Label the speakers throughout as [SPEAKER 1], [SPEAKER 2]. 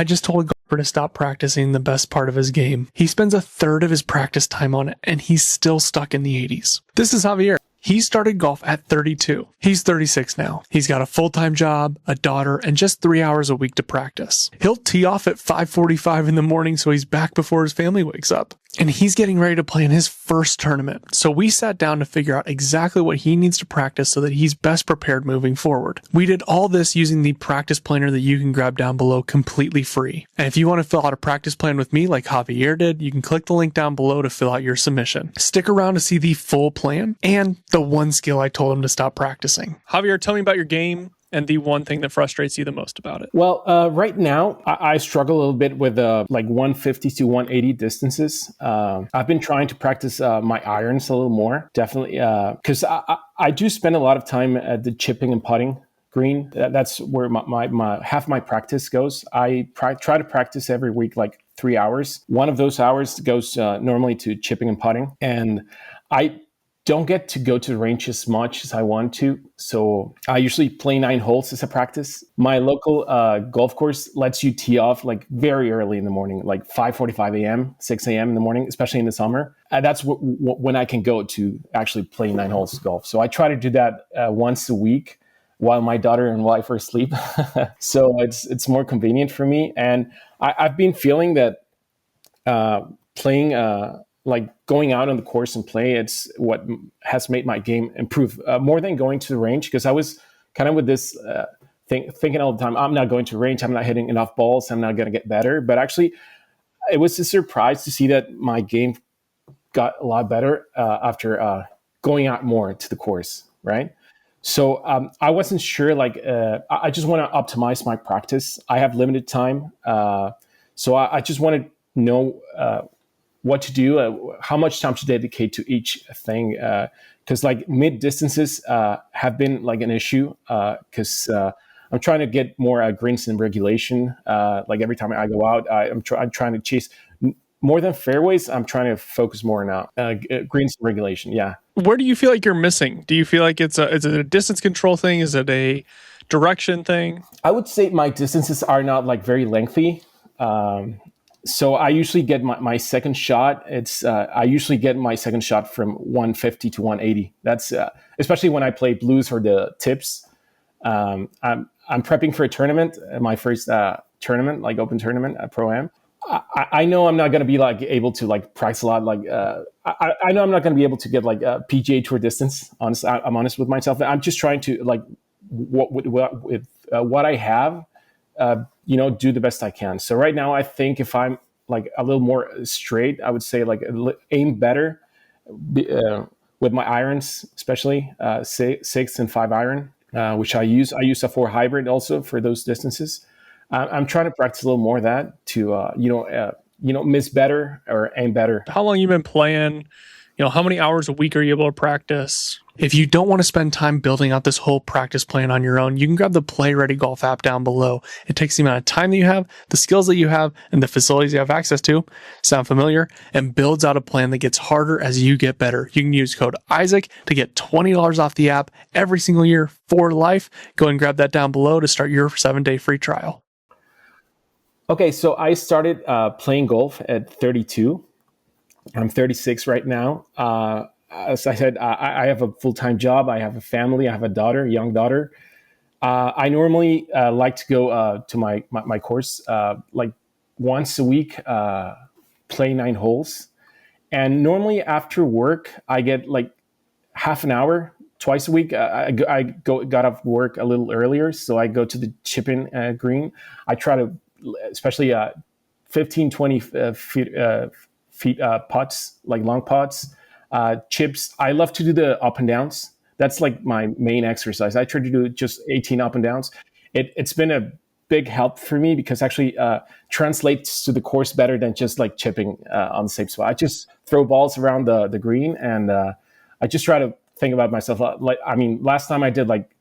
[SPEAKER 1] I just told a golfer to stop practicing the best part of his game. He spends a third of his practice time on it, and he's still stuck in the 80s. This is Javier. He started golf at 32. He's 36 now. He's got a full-time job, a daughter, and just 3 hours a week to practice. He'll tee off at 5:45 in the morning so he's back before his family wakes up. And he's getting ready to play in his first tournament. So we sat down to figure out exactly what he needs to practice so that he's best prepared moving forward. We did all this using the practice planner that you can grab down below completely free. And if you want to fill out a practice plan with me like Javier did, you can click the link down below to fill out your submission. Stick around to see the full plan and the one skill I told him to stop practicing. Javier, tell me about your game and the one thing that frustrates you the most about it.
[SPEAKER 2] Well, right now, I struggle a little bit with like 150 to 180 distances. I've been trying to practice my irons a little more, definitely, because I do spend a lot of time at the chipping and putting green. That's where my half my practice goes. I try to practice every week, like 3 hours. One of those hours goes normally to chipping and putting. And I don't get to go to the range as much as I want to. So I usually play 9 holes as a practice. My local golf course lets you tee off like very early in the morning, like 5:45 a.m., 6 a.m. in the morning, especially in the summer. That's when I can go to actually play 9 holes of golf. So I try to do that once a week while my daughter and wife are asleep. So it's more convenient for me. And I've been feeling that playing like going out on the course and play, it's what has made my game improve more than going to the range. Because I was kind of with this thinking all the time, I'm not going to range, I'm not hitting enough balls, I'm not going to get better. But actually, it was a surprise to see that my game got a lot better after going out more to the course, right? So I wasn't sure, like, I just want to optimize my practice. I have limited time. So I just want to know what to do, how much time to dedicate to each thing. Because like mid distances have been like an issue because I'm trying to get more greens in regulation. Like every time I go out, I'm trying to chase more than fairways. I'm trying to focus more now. Greens in regulation, yeah.
[SPEAKER 1] Where do you feel like you're missing? Do you feel like is it a distance control thing? Is it a direction thing?
[SPEAKER 2] I would say my distances are not like very lengthy. So I usually get my second shot. I usually get my second shot from 150 to 180. That's especially when I play blues or the tips. I'm prepping for a tournament, my first tournament, like open tournament, Pro-Am. I know I'm not going to be like able to like practice a lot. Like I know I'm not going to be able to get like a PGA Tour distance. Honest, I'm honest with myself. I'm just trying to like with what I have. Do the best I can. So right now, I think if I'm like a little more straight, I would say like aim better with my irons, especially 6 and 5 iron, which I use. I use a 4 hybrid also for those distances. I'm trying to practice a little more of that to miss better or aim better.
[SPEAKER 1] How long you been playing? How many hours a week are you able to practice? If you don't want to spend time building out this whole practice plan on your own, you can grab the Play Ready Golf app down below. It takes the amount of time that you have, the skills that you have, and the facilities you have access to, sound familiar, and builds out a plan that gets harder as you get better. You can use code Isaac to get $20 off the app every single year for life. Go and grab that down below to start your 7-day free trial.
[SPEAKER 2] Okay, so I started playing golf at 32. I'm 36 right now. As I said, I have a full-time job. I have a family. I have a young daughter. I normally like to go to my course like once a week, play 9 holes. And normally after work, I get like half an hour twice a week. I got off work a little earlier, so I go to the chip-in green. I try to, especially 15, 20 feet putts, like long putts, chips. I love to do the up and downs. That's like my main exercise. I try to do just 18 up and downs. It's been a big help for me because actually translates to the course better than just like chipping on the same spot. I just throw balls around the green and I just try to think about myself. Last time I did like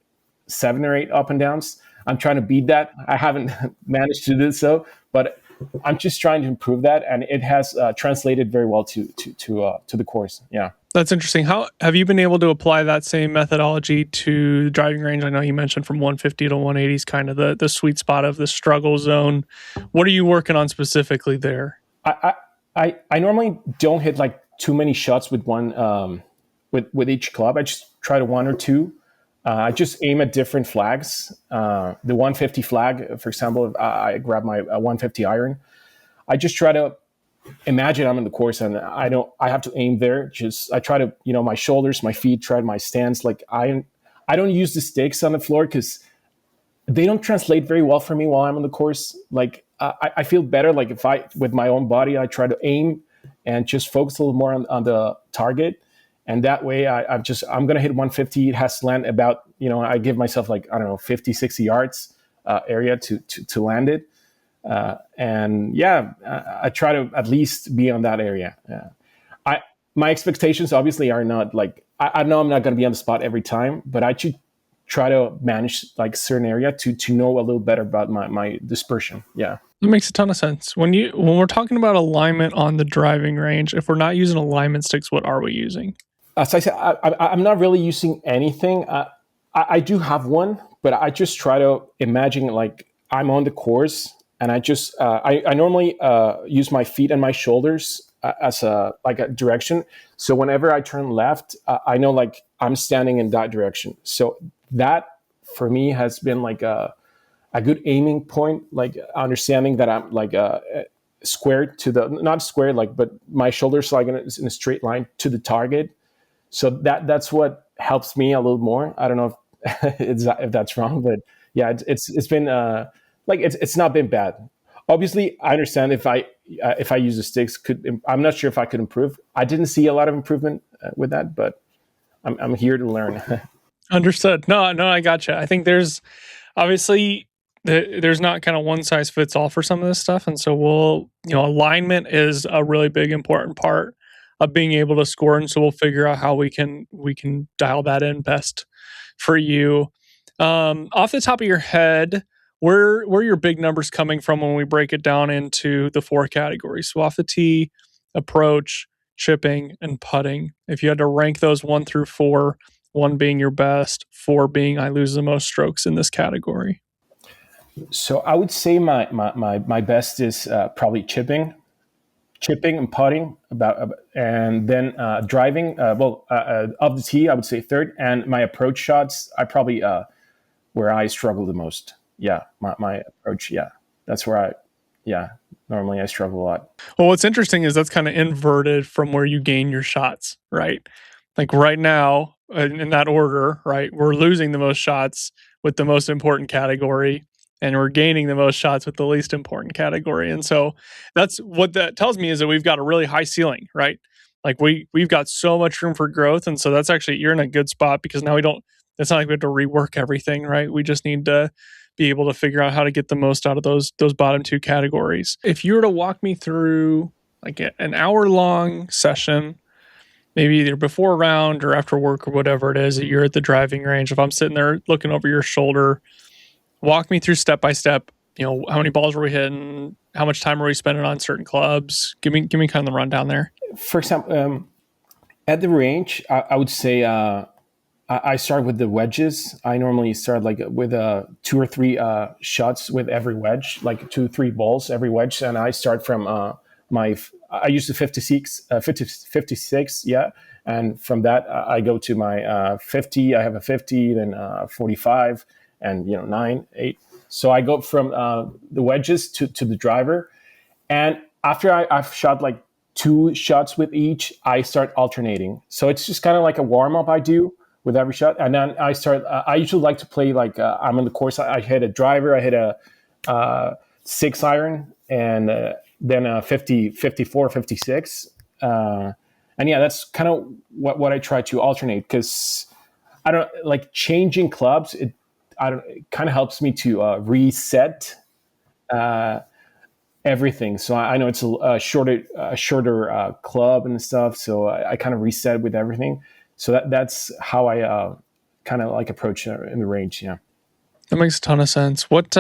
[SPEAKER 2] 7 or 8 up and downs. I'm trying to beat that. I haven't managed to do so, but I'm just trying to improve that, and it has translated very well to the course. Yeah.
[SPEAKER 1] That's interesting. How have you been able to apply that same methodology to the driving range? I know you mentioned from 150 to 180 is kind of the sweet spot of the struggle zone. What are you working on specifically there?
[SPEAKER 2] I normally don't hit like too many shots with one with each club. I just try to one or two. I just aim at different flags. The 150 flag, for example, if I grab my 150 iron. I just try to imagine I'm in the course and I have to aim there. Just I try to, my shoulders, my feet, try my stance. Like I don't use the stakes on the floor because they don't translate very well for me while I'm on the course. Like I feel better like if with my own body, I try to aim and just focus a little more on the target. And that way I'm going to hit 150. It has to land about, I give myself like, I don't know, 50, 60 yards area to land it. And yeah, I try to at least be on that area. My expectations obviously are not like, I know I'm not going to be on the spot every time, but I should try to manage like certain area to know a little better about my dispersion. Yeah.
[SPEAKER 1] That makes a ton of sense. When we're talking about alignment on the driving range, if we're not using alignment sticks, what are we using?
[SPEAKER 2] As I said, I'm not really using anything. I do have one, but I just try to imagine like I'm on the course, and I normally use my feet and my shoulders as a direction. So whenever I turn left, I know like I'm standing in that direction. So that for me has been like a good aiming point, like understanding that I'm like squared to not squared like, but my shoulders like in a straight line to the target. So that's what helps me a little more. I don't know if that's wrong, but yeah, it's been like it's not been bad. Obviously, I understand if I use the sticks, I'm not sure if I could improve. I didn't see a lot of improvement with that, but I'm here to learn.
[SPEAKER 1] Understood. No, I gotcha. I think there's obviously there's not kind of one size fits all for some of this stuff, and so alignment is a really big important part of being able to score, and so we'll figure out how we can dial that in best for you. Off the top of your head, where are your big numbers coming from when we break it down into the 4 categories? So off the tee, approach, chipping, and putting. If you had to rank those 1 through 4, 1 being your best, 4 being I lose the most strokes in this category.
[SPEAKER 2] So I would say my best is probably chipping and putting and then driving. Of the tee, I would say 3rd, and my approach shots, I probably where I struggle the most. Yeah, my approach. Yeah, that's where normally I struggle a lot.
[SPEAKER 1] Well, what's interesting is that's kind of inverted from where you gain your shots, right? Like right now, in that order, right? We're losing the most shots with the most important category, and we're gaining the most shots with the least important category. And so that's what that tells me, is that we've got a really high ceiling, right? Like we've got so much room for growth. And so that's actually, you're in a good spot, because now it's not like we have to rework everything, right? We just need to be able to figure out how to get the most out of those bottom 2 categories. If you were to walk me through like an hour-long session, maybe either before a round or after work or whatever it is that you're at the driving range, if I'm sitting there looking over your shoulder, walk me through step by step, how many balls were we hitting? How much time were we spending on certain clubs? Give me kind of the rundown there.
[SPEAKER 2] For example, at the range, I would say I start with the wedges. I normally start like with 2 or 3 shots with every wedge, like 2 or 3 balls every wedge. And I start from I use the 56, yeah. And from that, I go to my 50. I have a 50, then 45, and 9, 8. So I go from the wedges to the driver. And after I've shot like 2 shots with each, I start alternating. So it's just kind of like a warm up I do with every shot. And then I start, I usually like to play like I'm on the course. I hit a driver, I hit a 6 iron, and then a 50, 54, 56. And yeah, that's kind of what I try to alternate, because I don't like changing clubs. It kind of helps me to reset everything. So I know it's a shorter club and stuff. So I kind of reset with everything. So that's how I kind of like approach in the range. Yeah.
[SPEAKER 1] That makes a ton of sense. What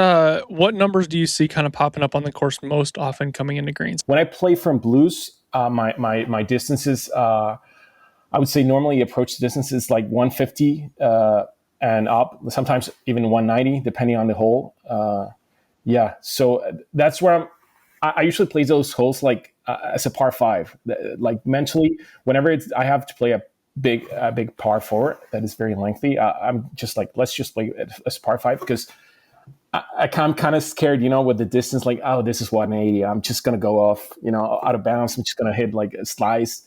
[SPEAKER 1] numbers do you see kind of popping up on the course most often coming into greens?
[SPEAKER 2] When I play from blues, my distances, I would say normally approach distances like 150 and up, sometimes even 190, depending on the hole. Yeah, so that's where I usually play those holes like as a par five. Like mentally, whenever I have to play a big par four that is very lengthy, I'm just like, let's just play it as par five, because I'm kind of scared, with the distance. Like, oh, this is 180. I'm just gonna go off, out of bounds. I'm just gonna hit like a slice,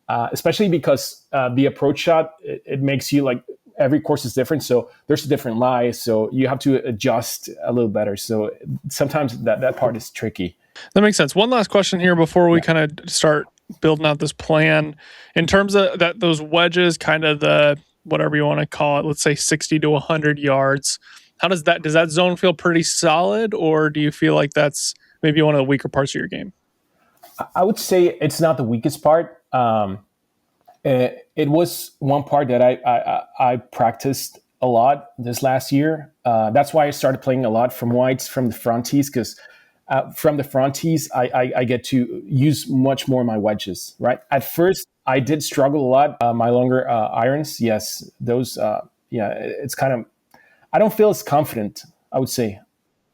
[SPEAKER 2] especially because the approach shot, it makes you like, every course is different, so there's a different lie, so you have to adjust a little better. So sometimes that part is tricky.
[SPEAKER 1] That makes sense. One last question here before we kind of start building out this plan. In terms of those wedges, kind of the whatever you want to call it, let's say 60 to 100 yards. Does that zone feel pretty solid, or do you feel like that's maybe one of the weaker parts of your game?
[SPEAKER 2] I would say it's not the weakest part. It was one part that I practiced a lot this last year. That's why I started playing a lot from whites, from the front tees, because from the front tees, I get to use much more my wedges, right? At first, I did struggle a lot. My longer irons, yes, those, it's kind of, I don't feel as confident, I would say.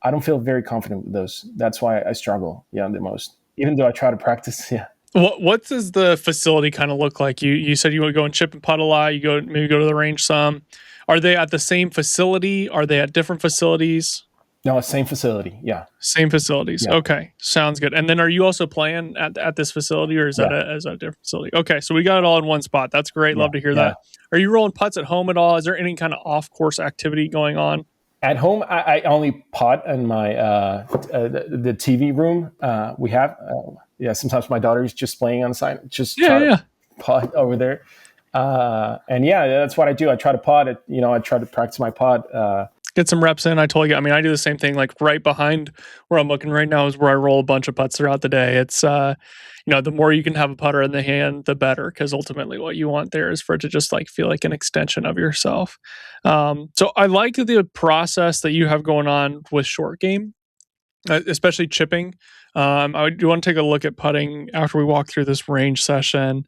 [SPEAKER 2] I don't feel very confident with those. That's why I struggle, the most, even though I try to practice, yeah.
[SPEAKER 1] What does the facility kind of look like? You said you would go and chip and putt a lot. You maybe go to the range some. Are they at the same facility? Are they at different facilities?
[SPEAKER 2] No, same facility. Yeah.
[SPEAKER 1] Same facilities. Yeah. Okay. Sounds good. And then are you also playing at this facility, or is that a different facility? Okay. So we got it all in one spot. That's great. Love to hear that. Are you rolling putts at home at all? Is there any kind of off-course activity going on?
[SPEAKER 2] At home, I only putt in my the TV room we have. Sometimes my daughter is just playing on the side. Just to putt over there. And that's what I do. I try to putt. I try to practice my putt.
[SPEAKER 1] Get some reps in. I do the same thing. Like right behind where I'm looking right now is where I roll a bunch of putts throughout the day. It's the more you can have a putter in the hand, the better, because ultimately what you want there is for it to just like feel like an extension of yourself. So I like the process that you have going on with short game, especially chipping. I do want to take a look at putting after we walk through this range session.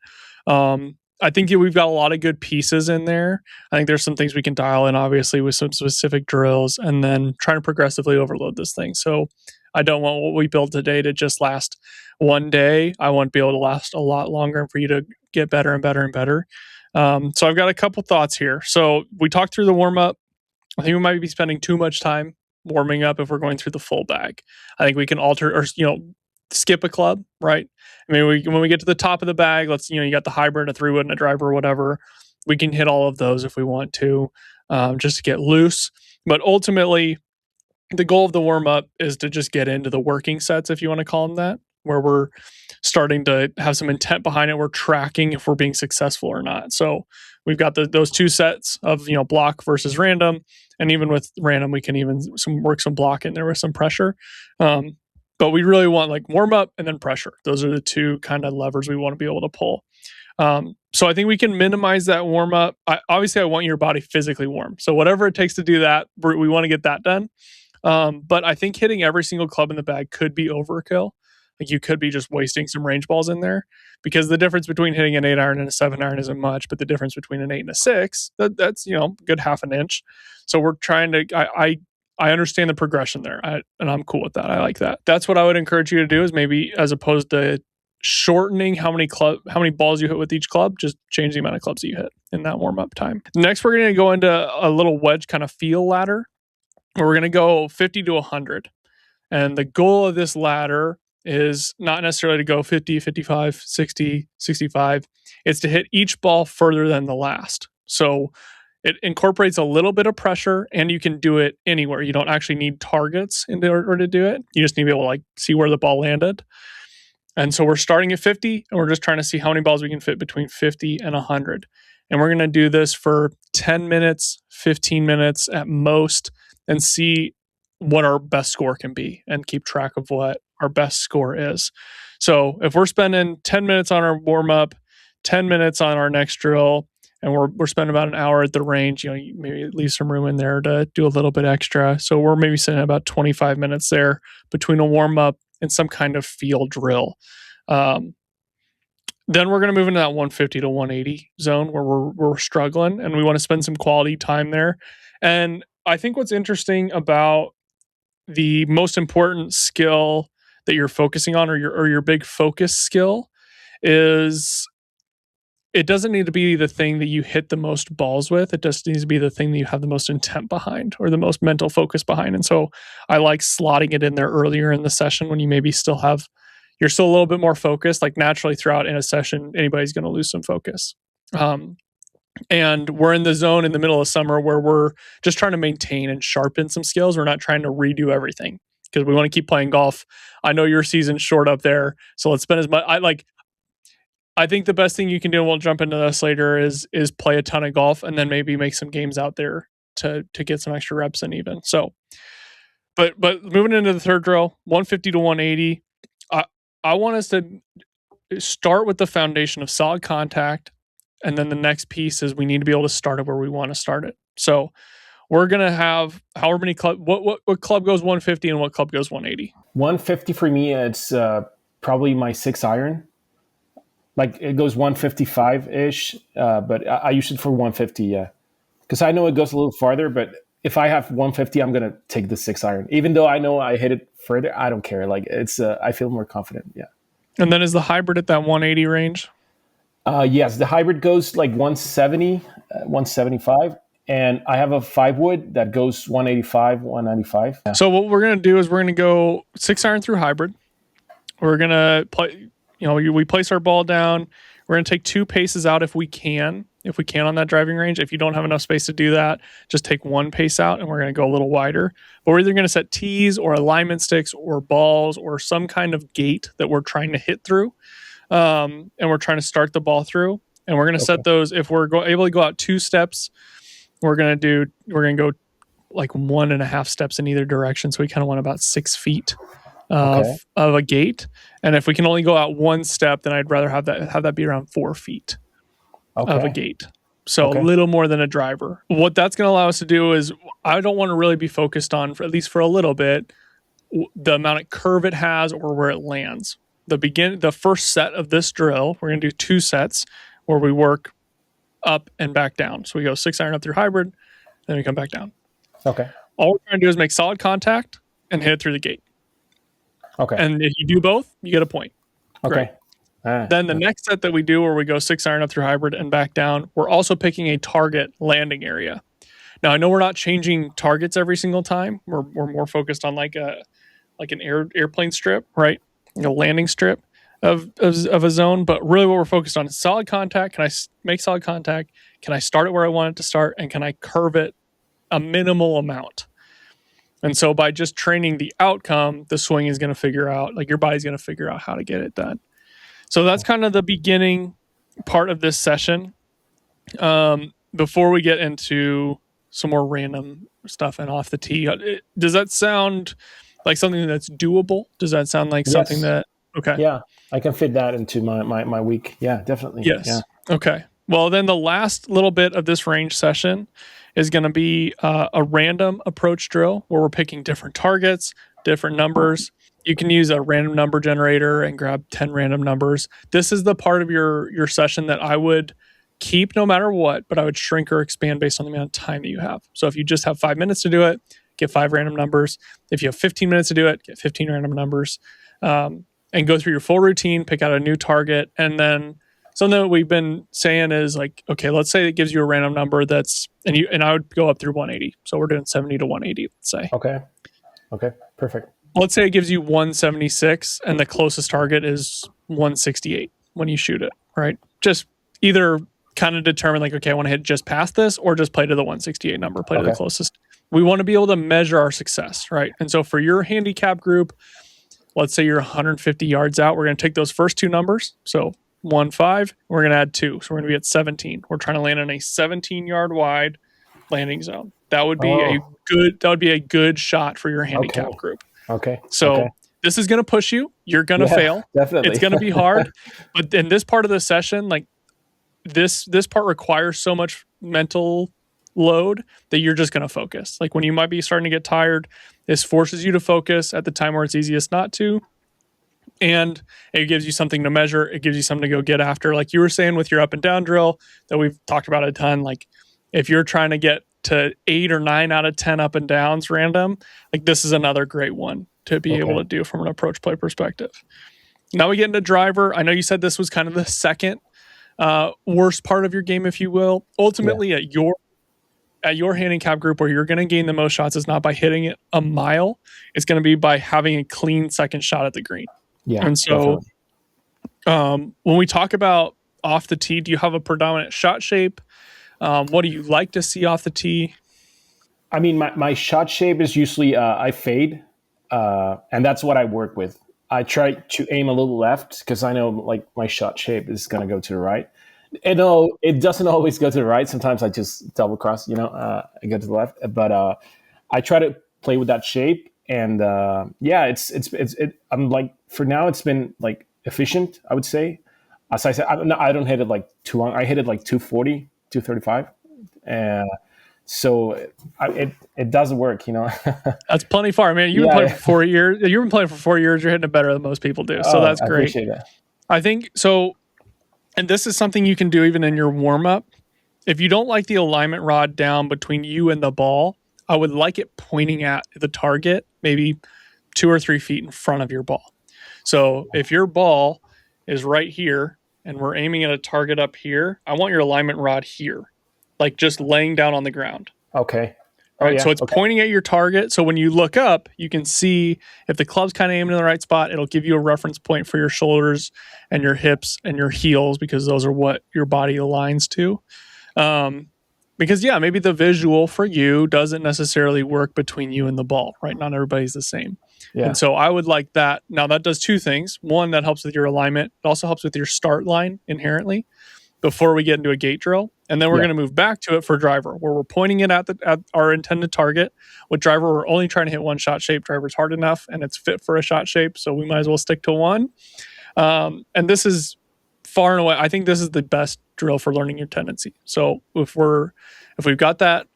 [SPEAKER 1] I think we've got a lot of good pieces in there. I think there's some things we can dial in, obviously, with some specific drills, and then trying to progressively overload this thing. So I don't want what we build today to just last one day. I want to be able to last a lot longer and for you to get better and better and better. So I've got a couple thoughts here. So we talked through the warm-up. I think we might be spending too much time warming up if we're going through the full bag. I think we can alter or skip a club, right? I mean, when we get to the top of the bag, you got the hybrid, a 3-wood, and a driver, whatever. We can hit all of those if we want to, just to get loose. But ultimately, the goal of the warm up is to just get into the working sets, if you want to call them that, where we're starting to have some intent behind it. We're tracking if we're being successful or not. So we've got those two sets of block versus random, and even with random, we can even work some block in there with some pressure. But we really want like warm up and then pressure. Those are the two kind of levers we want to be able to pull. So I think we can minimize that warm up. Obviously, I want your body physically warm. So whatever it takes to do that, we want to get that done. But I think hitting every single club in the bag could be overkill. Like you could be just wasting some range balls in there, because the difference between hitting an 8-iron and a 7-iron isn't much, but the difference between an 8 and a 6, that's good half an inch. So we're trying to. I understand the progression there, and I'm cool with that. I like that. That's what I would encourage you to do, is maybe as opposed to shortening how many balls you hit with each club, just change the amount of clubs that you hit in that warm-up time. Next, we're going to go into a little wedge kind of feel ladder, where we're going to go 50 to 100. And the goal of this ladder is not necessarily to go 50, 55, 60, 65. It's to hit each ball further than the last. So it incorporates a little bit of pressure, and you can do it anywhere. You don't actually need targets in order to do it. You just need to be able to see where the ball landed. And so we're starting at 50, and we're just trying to see how many balls we can fit between 50 and 100. And we're going to do this for 10 minutes, 15 minutes at most, and see what our best score can be and keep track of what our best score is. So if we're spending 10 minutes on our warm-up, 10 minutes on our next drill, and we're spending about an hour at the range. You maybe leave some room in there to do a little bit extra. So we're maybe sitting at about 25 minutes there between a warm up and some kind of field drill. Then we're going to move into that 150 to 180 zone where we're struggling, and we want to spend some quality time there. And I think what's interesting about the most important skill that you're focusing on, or your big focus skill, is it doesn't need to be the thing that you hit the most balls with. It just needs to be the thing that you have the most intent behind, or the most mental focus behind. And so I like slotting it in there earlier in the session when you maybe you're still a little bit more focused. Like naturally throughout in a session, anybody's going to lose some focus. And we're in the zone in the middle of summer where we're just trying to maintain and sharpen some skills. We're not trying to redo everything because we want to keep playing golf. I know your season's short up there, so let's spend as much. I think the best thing you can do, and we'll jump into this later, is play a ton of golf and then maybe make some games out there to get some extra reps in even. So, but moving into the third drill, 150 to 180. I want us to start with the foundation of solid contact, and then the next piece is we need to be able to start it where we want to start it. So we're gonna have however many club. What club goes 150 and what club goes 180?
[SPEAKER 2] 150 for me, it's probably my 6-iron. Like it goes 155 ish, but I use it for 150. Yeah, because I know it goes a little farther, but if I have 150, I'm gonna take the 6-iron. Even though I know I hit it further, I don't care. Like it's, I feel more confident. Yeah.
[SPEAKER 1] And then is the hybrid at that 180 range?
[SPEAKER 2] Yes, the hybrid goes like 170, 175, and I have a 5-wood that goes 185, 195. Yeah.
[SPEAKER 1] So what we're gonna do is we're gonna go 6-iron through hybrid. We're gonna play. We place our ball down. We're gonna take 2 paces out if we can on that driving range. If you don't have enough space to do that, just take 1 pace out, and we're going to go a little wider. But we're either going to set tees or alignment sticks or balls or some kind of gate that we're trying to hit through, and we're trying to start the ball through. And we're going to set those. If we're able to go out 2 steps, we're going to go like 1.5 steps in either direction. So we kind of want about 6 feet of a gate. And if we can only go out 1 step, then I'd rather have that be around 4 feet. Of a gate. So a little more than a driver. What that's going to allow us to do is I don't want to really be focused on, at least for a little bit, the amount of curve it has or where it lands. The first set of this drill, we're going to do 2 sets where we work up and back down. So we go 6-iron up through hybrid, then we come back down.
[SPEAKER 2] Okay.
[SPEAKER 1] All we're trying to do is make solid contact and hit it through the gate.
[SPEAKER 2] Okay.
[SPEAKER 1] And if you do both, you get a point.
[SPEAKER 2] Okay.
[SPEAKER 1] Great. Then the next set that we do where we go 6-iron up through hybrid and back down, we're also picking a target landing area. Now, I know we're not changing targets every single time. We're more focused on like an airplane strip, right? A landing strip of a zone. But really what we're focused on is solid contact. Can I make solid contact? Can I start it where I want it to start? And can I curve it a minimal amount? And so by just training the outcome, the swing is going to figure out, like your body's going to figure out how to get it done. So that's kind of the beginning part of this session. Before we get into some more random stuff and off the tee, does that sound like something that's doable? Does that sound like something that, okay.
[SPEAKER 2] Yeah, I can fit that into my week. Yeah, definitely.
[SPEAKER 1] Yes.
[SPEAKER 2] Yeah.
[SPEAKER 1] Okay. Well, then the last little bit of this range session is going to be a random approach drill where we're picking different targets, different numbers. You can use a random number generator and grab 10 random numbers. This is the part of your session that I would keep no matter what, but I would shrink or expand based on the amount of time that you have. So if you just have 5 minutes to do it, get 5 random numbers. If you have 15 minutes to do it, get 15 random numbers. And go through your full routine, pick out a new target. And then something that we've been saying is like, okay, let's say it gives you a random number and I would go up through 180. So we're doing 70 to 180, let's say.
[SPEAKER 2] Okay, perfect.
[SPEAKER 1] Let's say it gives you 176 and the closest target is 168 when you shoot it, right? Just either kind of determine like, okay, I want to hit just past this or just play to the 168 number, play to the closest. We want to be able to measure our success, right? And so for your handicap group, let's say you're 150 yards out, we're going to take those first 2 numbers. So 1.5, we're going to add 2. So we're going to be at 17. We're trying to land in a 17-yard wide landing zone. That would be a good shot for your handicap group.
[SPEAKER 2] Okay.
[SPEAKER 1] So this is going to push you. You're going to fail.
[SPEAKER 2] Definitely.
[SPEAKER 1] It's going to be hard. But in this part of the session, like this part requires so much mental load that you're just going to focus. Like when you might be starting to get tired, this forces you to focus at the time where it's easiest not to. And it gives you something to measure. It gives you something to go get after. Like you were saying with your up and down drill that we've talked about a ton. Like if you're trying to get to 8 or 9 out of 10 up and downs random, like this is another great one to be able to do from an approach play perspective. Now we get into driver. I know you said this was kind of the second worst part of your game, if you will. Ultimately, at your handicap group, where you're going to gain the most shots is not by hitting it a mile. It's going to be by having a clean second shot at the green.
[SPEAKER 2] Yeah.
[SPEAKER 1] And so when we talk about off the tee, do you have a predominant shot shape? What do you like to see off the tee?
[SPEAKER 2] I mean, my shot shape is usually I fade, and that's what I work with. I try to aim a little left because I know like my shot shape is going to go to the right. And no, it doesn't always go to the right. Sometimes I just double cross, I go to the left. But I try to play with that shape, and I'm like, for now it's been like efficient, I would say. As I said, I don't hit it like too long. I hit it like 240, 235, and so it does work,
[SPEAKER 1] That's plenty far, man. You've been playing for 4 years. You've been playing for 4 years. You're hitting it better than most people do. So that's great.
[SPEAKER 2] I appreciate that.
[SPEAKER 1] I think so. And this is something you can do even in your warm up. If you don't like the alignment rod down between you and the ball, I would like it pointing at the target, maybe 2 or 3 feet in front of your ball. So if your ball is right here and we're aiming at a target up here, I want your alignment rod here, like just laying down on the ground.
[SPEAKER 2] Okay.
[SPEAKER 1] All right. So it's pointing at your target. So when you look up, you can see if the club's kind of aiming in the right spot, it'll give you a reference point for your shoulders and your hips and your heels, because those are what your body aligns to. Because maybe the visual for you doesn't necessarily work between you and the ball, right? Not everybody's the same. Yeah. And so I would like that. Now that does 2 things. One, that helps with your alignment. It also helps with your start line inherently before we get into a gate drill. And then we're going to move back to it for driver, where we're pointing it at our intended target. With driver, we're only trying to hit one shot shape. Driver's hard enough and it's fit for a shot shape, so we might as well stick to one. And this is far and away, I think this is the best drill for learning your tendency. So if we've got that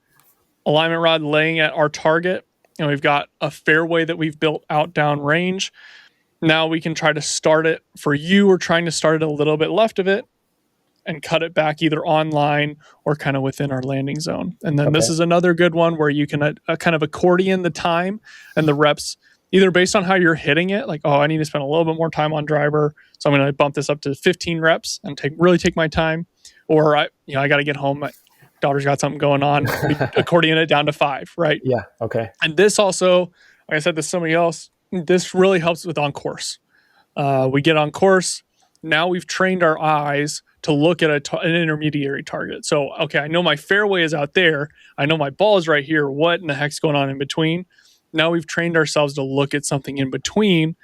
[SPEAKER 1] alignment rod laying at our target and we've got a fairway that we've built out down range, now we can try to start it. For you, we're trying to start it a little bit left of it and cut it back either online or kind of within our landing zone. And then this is another good one where you can kind of accordion the time and the reps, either based on how you're hitting it, like, I need to spend a little bit more time on driver, so I'm going to bump this up to 15 reps and really take my time. Or I got to get home. My daughter's got something going on. Accordion it down to 5, right?
[SPEAKER 2] Yeah. Okay.
[SPEAKER 1] And this also, like I said to somebody else, this really helps with on course. We get on course. Now we've trained our eyes to look at an intermediary target. So, I know my fairway is out there. I know my ball is right here. What in the heck's going on in between? Now we've trained ourselves to look at something in between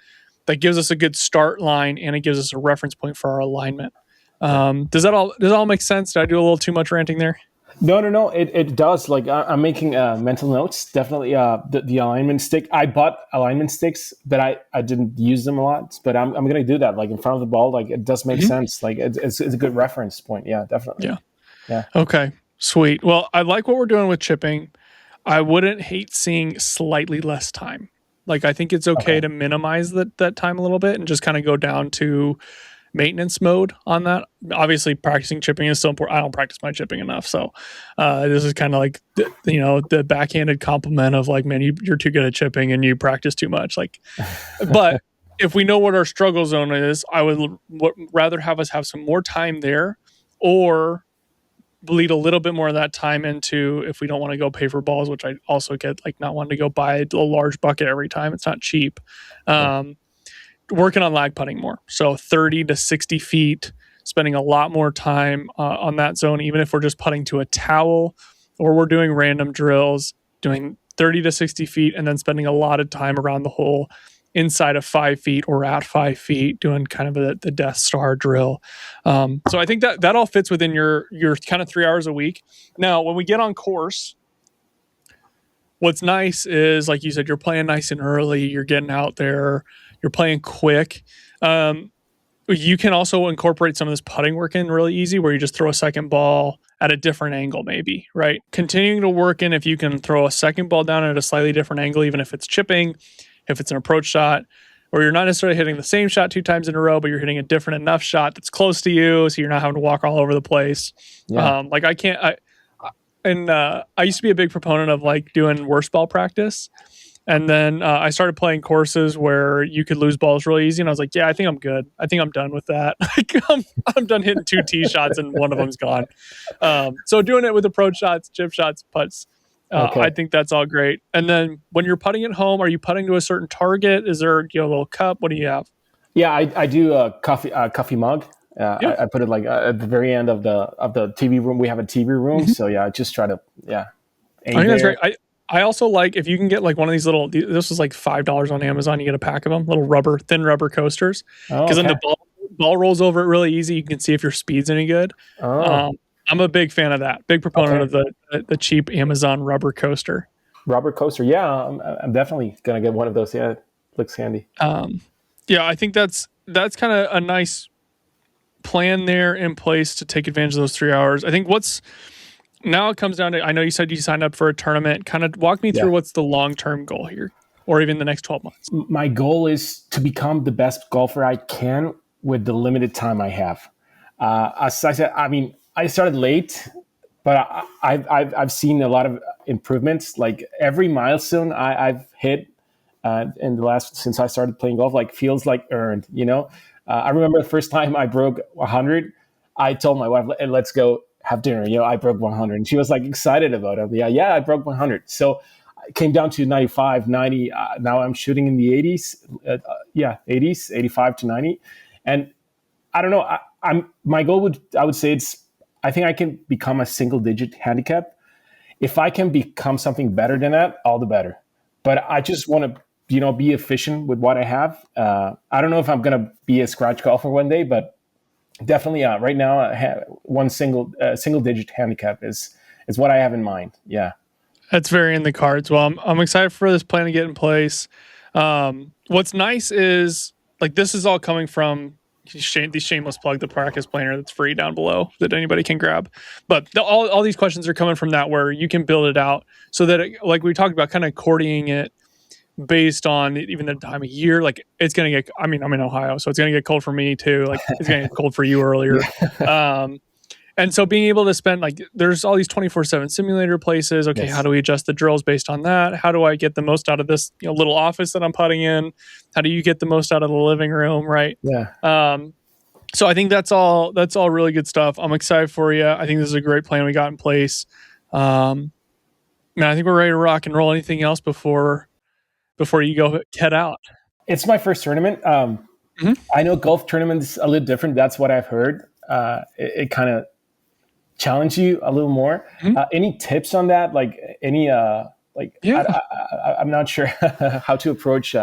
[SPEAKER 1] that gives us a good start line, and it gives us a reference point for our alignment. Does that all make sense? Did I do a little too much ranting there?
[SPEAKER 2] No. It does. Like I'm making mental notes. Definitely the alignment stick. I bought alignment sticks, but I didn't use them a lot. But I'm going to do that. Like in front of the ball, like it does make sense. Like it's a good reference point. Yeah, definitely. Yeah.
[SPEAKER 1] Okay. Sweet. Well, I like what we're doing with chipping. I wouldn't hate seeing slightly less time. Like I think it's okay to minimize that time a little bit and just kind of go down to maintenance mode on that. Obviously, practicing chipping is still important. I don't practice my chipping enough, so this is kind of like the backhanded compliment of like, man, you're too good at chipping and you practice too much. Like, but if we know what our struggle zone is, I would rather have us have some more time there, or bleed a little bit more of that time into, if we don't want to go pay for balls, which I also get, like not wanting to go buy a large bucket every time. It's not cheap. Working on lag putting more. So 30 to 60 feet, spending a lot more time on that zone, even if we're just putting to a towel or we're doing random drills, doing 30 to 60 feet, and then spending a lot of time around the hole inside of 5 feet or at 5 feet, doing kind of the Death Star drill. So I think that all fits within your kind of 3 hours a week. Now, when we get on course, what's nice is, like you said, you're playing nice and early, you're getting out there, you're playing quick. you can also incorporate some of this putting work in really easy, where you just throw a second ball at a different angle, maybe, right? Continuing to work in if you can throw a second ball down at a slightly different angle, even if it's chipping, if it's an approach shot, or you're not necessarily hitting the same shot 2 times in a row, but you're hitting a different enough shot that's close to you, so you're not having to walk all over the place.
[SPEAKER 2] Yeah.
[SPEAKER 1] I used to be a big proponent of like doing worst ball practice. And then I started playing courses where you could lose balls really easy. And I was like, yeah, I think I'm good. I think I'm done with that. Like, I'm done hitting 2 tee shots and one of them's gone. So doing it with approach shots, chip shots, putts,
[SPEAKER 2] Okay.
[SPEAKER 1] I think that's all great. And then when you're putting at home, are you putting to a certain target? Is there a little cup? What do you have?
[SPEAKER 2] Yeah, I do a coffee mug.
[SPEAKER 1] Yeah.
[SPEAKER 2] I put it like at the very end of the TV room. We have a TV room, so yeah, I just try to aim
[SPEAKER 1] I think that's
[SPEAKER 2] there.
[SPEAKER 1] great. I also like if you can get like one of these little, this was like $5 on Amazon. You get a pack of them, little thin rubber coasters. Because then the ball rolls over it really easy. You can see if your speed's any good. I'm a big fan of that. Big proponent of the cheap Amazon rubber coaster.
[SPEAKER 2] Rubber coaster. Yeah, I'm definitely going to get one of those. Yeah, it looks handy.
[SPEAKER 1] Yeah, I think that's kind of a nice plan there in place to take advantage of those 3 hours. I think now it comes down to, I know you said you signed up for a tournament. Kind of walk me through what's the long-term goal here, or even the next 12 months.
[SPEAKER 2] My goal is to become the best golfer I can with the limited time I have. As I said, I mean, I started late, but I've seen a lot of improvements. Like every milestone I've hit in the last, since I started playing golf, like feels like earned, you know? I remember the first time I broke 100, I told my wife, let's go have dinner. You know, I broke 100. And she was like excited about it. Yeah, I broke 100. So I came down to 95, 90. Now I'm shooting in the 80s. 80s, 85 to 90. And I don't know. My goal I would say I think I can become a single digit handicap. If I can become something better than that, all the better. But I just want to, be efficient with what I have. I don't know if I'm going to be a scratch golfer one day, but definitely right now, one single digit handicap is what I have in mind. Yeah.
[SPEAKER 1] That's very in the cards. Well, I'm excited for this plan to get in place. What's nice is like, this is all coming from the shameless plug, the practice planner that's free down below that anybody can grab. But all these questions are coming from that, where you can build it out so that like we talked about, kind of accordioning it based on even the time of year. Like it's going to get, I'm in Ohio, so it's going to get cold for me too. Like it's going to get cold for you earlier. And so being able to spend, like, there's all these 24/7 simulator places. Okay, how do we adjust the drills based on that? How do I get the most out of this little office that I'm putting in? How do you get the most out of the living room, right?
[SPEAKER 2] Yeah.
[SPEAKER 1] So I think that's all really good stuff. I'm excited for you. I think this is a great plan we got in place. Man, I think we're ready to rock and roll. Anything else before you go head out?
[SPEAKER 2] It's my first tournament. I know golf tournaments a little different. That's what I've heard. It kind of challenge you a little more. Any tips on that? Like any I'm not sure how to approach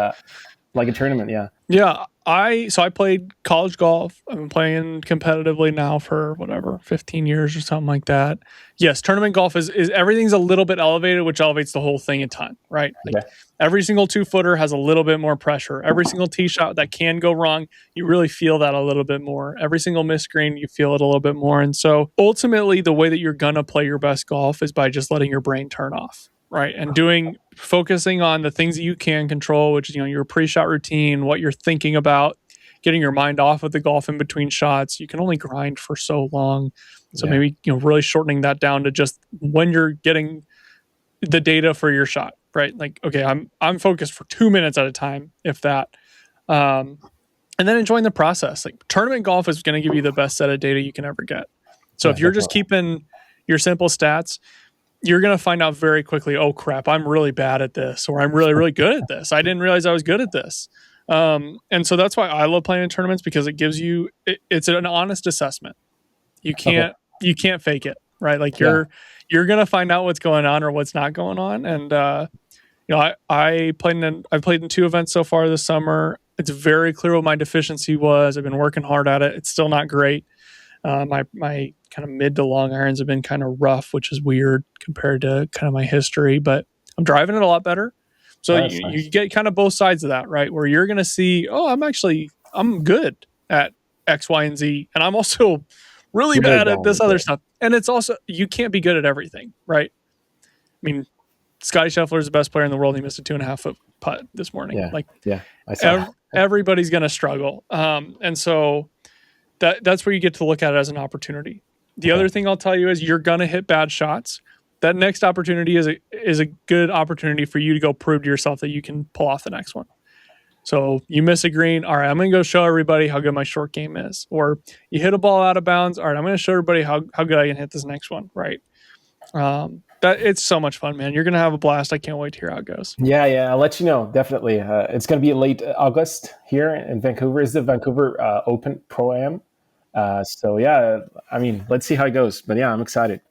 [SPEAKER 2] like a tournament.
[SPEAKER 1] Yeah. I played college golf. I've been playing competitively now for 15 years or something like that. Yes, tournament golf is everything's a little bit elevated, which elevates the whole thing a ton, right? Like every single 2-footer has a little bit more pressure. Every single tee shot that can go wrong, you really feel that a little bit more. Every single missed green, you feel it a little bit more. And so ultimately, the way that you're gonna play your best golf is by just letting your brain turn off. Right. And focusing on the things that you can control, which is, your pre-shot routine, what you're thinking about, getting your mind off of the golf in between shots. You can only grind for so long. So maybe, really shortening that down to just when you're getting the data for your shot, right? Like, okay, I'm focused for 2 minutes at a time, if that. And then enjoying the process. Like tournament golf is going to give you the best set of data you can ever get. So if you're just keeping your simple stats, you're going to find out very quickly, oh crap, I'm really bad at this, or I'm really, really good at this. I didn't realize I was good at this. And so that's why I love playing in tournaments, because it gives you, it's an honest assessment. You can't fake it, right? Like you're going to find out what's going on or what's not going on. And, I've played in 2 events so far this summer. It's very clear what my deficiency was. I've been working hard at it. It's still not great. My kind of mid to long irons have been kind of rough, which is weird compared to kind of my history, but I'm driving it a lot better. So you get kind of both sides of that, right? Where you're going to see, oh, I'm good at X, Y, and Z. And I'm also really bad at this other stuff. And it's also, you can't be good at everything, right? I mean, Scotty Scheffler is the best player in the world. He missed a 2.5 foot putt this morning.
[SPEAKER 2] I saw
[SPEAKER 1] everybody's going to struggle. And so that's where you get to look at it as an opportunity. The other thing I'll tell you is you're going to hit bad shots. That next opportunity is a good opportunity for you to go prove to yourself that you can pull off the next one. So you miss a green. All right, I'm going to go show everybody how good my short game is. Or you hit a ball out of bounds. All right, I'm going to show everybody how good I can hit this next one. Right. That it's so much fun, man. You're going to have a blast. I can't wait to hear how it goes.
[SPEAKER 2] Yeah. I'll let you know. Definitely. It's going to be late August here in Vancouver. Is the Vancouver Open Pro-Am. So yeah, I mean, let's see how it goes. But yeah, I'm excited.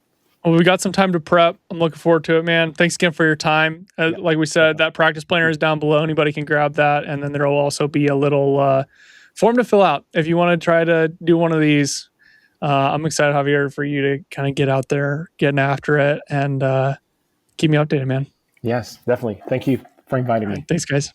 [SPEAKER 1] Well, we got some time to prep. I'm looking forward to it, man. Thanks again for your time. Like we said, that practice planner is down below. Anybody can grab that. And then there will also be a little form to fill out if you want to try to do one of these. I'm excited, Javier, for you to kind of get out there, getting after it, and keep me updated, man.
[SPEAKER 2] Yes, definitely. Thank you for inviting me.
[SPEAKER 1] Thanks, guys.